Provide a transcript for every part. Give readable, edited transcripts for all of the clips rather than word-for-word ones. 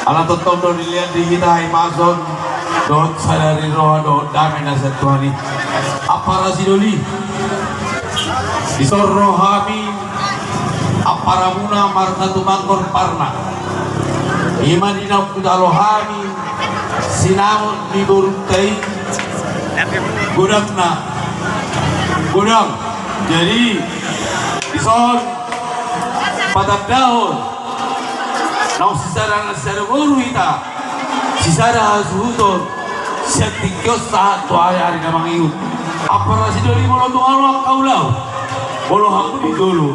Alat tetap do dilihat di kita Amazon dot salari roh dot dami nasa tuani apa rasidoli isor rohami apa muna marna tumangkor parna iman inam kuda rohami sinamon di buruntai gudang jadi isor patat daun nau sisara buru ita sisara suhuton setikos saat tuai hari namang iut apa nasi doli bolo tuang kaulau bolo hamu di dulu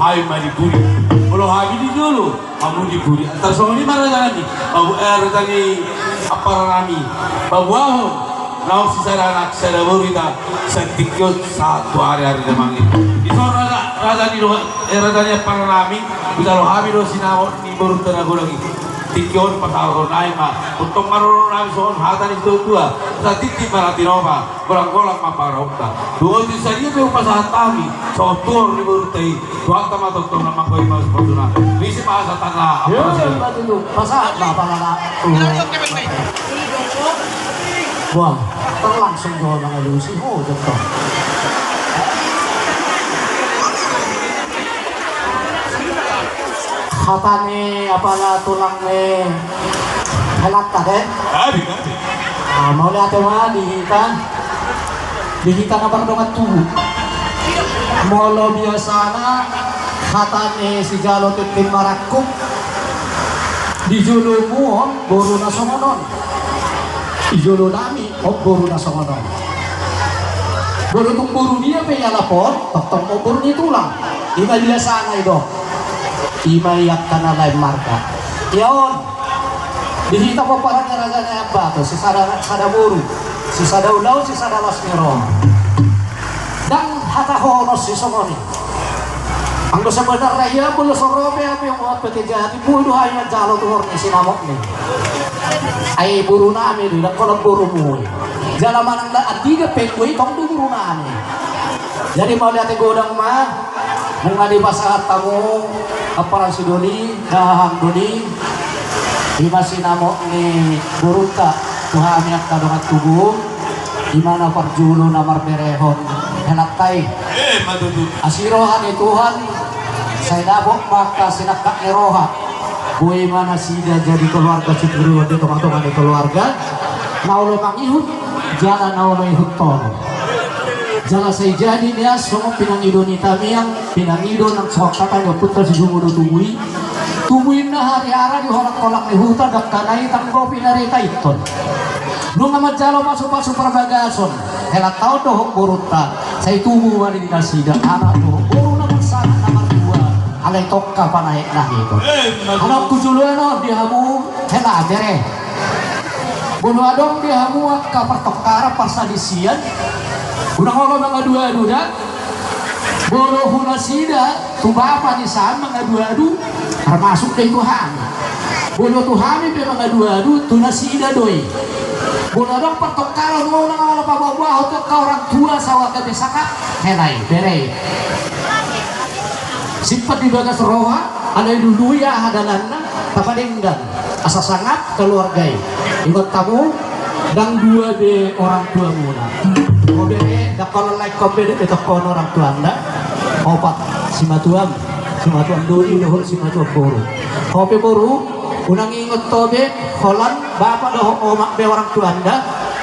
hai mari puri bolo hamu di dulu hamu di puri antar soalnya mana lagi babu tadi apa rami babu ahon nau sisara anak sisara buru ita setikos saat tuai hari namang iut isor raja di rajanya para rami bisa lo habi do sinawon ni baru tenaga lagi tikion patahon naik mah untuk maroro nami soal hatan itu dua tadi di Maratinoba golak-golak maparokta dua itu saja be upasahan kami soal tur ni baru tei dua tama tonton nama koi mas perduna bisi bahasa tanah apa sih itu pasahan apa lala wah terlangsung doa mengelusi contoh hatane apala tulang ne helat tade mau lihat mah dihita na pardongan tubuh molo biasana hatane si jalo titim marakuk dijulumu boru na songonon dijulu nami boru na songonon boru tung boru dia pe lapor tong boru ni tulang ima biasana itu imayak kana lain marka yaon dihita ko para raja apa to si sada buru si sada ulau si sada lasmiro dan hata honos si somoni ang sebenarnya ya bulu sorobe apa yang buat petijati bulu hanya jalo tuhor ni sinamok ni ay buru nami di kolom buru mu jala manang da atiga pengui tong buru nami jadi mau lihat godang mah bunga di pasahat tamu aparan si doni dahang doni di masinamo ni buruka tuhami ak kadongat tubuh di mana parjulo namar berehon henatay asirohan ni Tuhan saya dabok maka sinakak ni roha buhay mana sida jadi keluarga si guru di tong-tongan di keluarga naulo mangihut jalan naulo ihut toro jala saya jadi dia semua pinangido ni tamiyang pinangido ng swakatan ng putra si Jumudo tumuin na hari-hari di horak-kolak ni huta dakkanay tanggo pinarita iton nung naman jalo masuk-masuk perbagason helat tao dohok buruta saya tubuh wali di nasida anak dohok buru naman sana naman dua alay tokka panaik na ito anak kujuluan no dihamu helat jere bulu adong dihamu kapartokara parsadisian unang ako mga dua-dua bolo hunasida tubapa ni saan mga dua-dua termasuk dari Tuhan bolo Tuhan itu mga dua-dua tunasida doi bolo dong pertokaran mau nang ala pabawa untuk kau orang tua sawah kebesaka henai berei simpat di bagas roha ada dulu ya hadalanna tapadenggan asa sangat keluargai ingat tamu dan dua de orang tua muna kobe dakal like kobe de kono orang tua anda opat simatuam dulu dohol simatuam boru kobe boru unang ingot tobe holan bapak doh omak be orang tua anda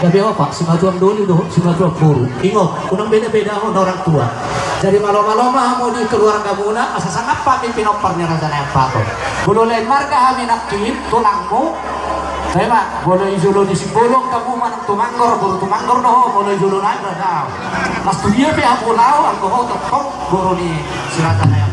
dabe opak simatuam dulu dohol simatuam boru ingot unang beda-beda orang tua jadi malo-malo mah mau di keluarga muna asa sangat pamit pinoparnya rasanya apa to boleh marga kami nakin tulangmu saya pak boleh izulo di Simbolong kamu manang tumanggor buru tumanggor doh boleh izulo naik dah mas tu dia pihak pulau aku mau tepok buru ni siratan ayam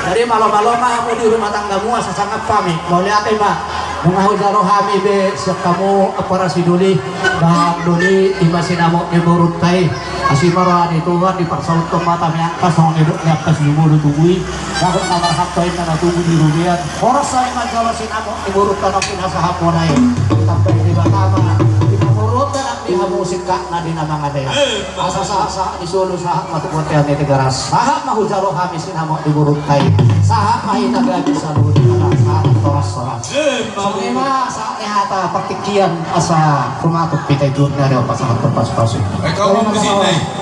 jadi malam-malam mah aku di rumah tanggamu asa sangat pamit mau lihat pak mengahu jaro hami be kamu operasi duli bah duli imasi namo iburut tay asimara ni Tuhan di persaut mata miangkasong hidup miangkas lumulu tubui bakit namar haptoy na natubo di rubian oras sa imagala sinamo iburut ka ng pinasahap mo na yun tapos di ba tama imurut ka ng dihamusik ka na din ang mga daya asa isulo sahap matukuntihan ni Tigaras sahap mahujaro kami sinamo iburut tay sahap mahitagagi sa luli sahap toras-toras Soalnya sa ehata partikian asa kumatot pitay jurna daw pasangat perpas-pasin. Ikaw ang music na eh.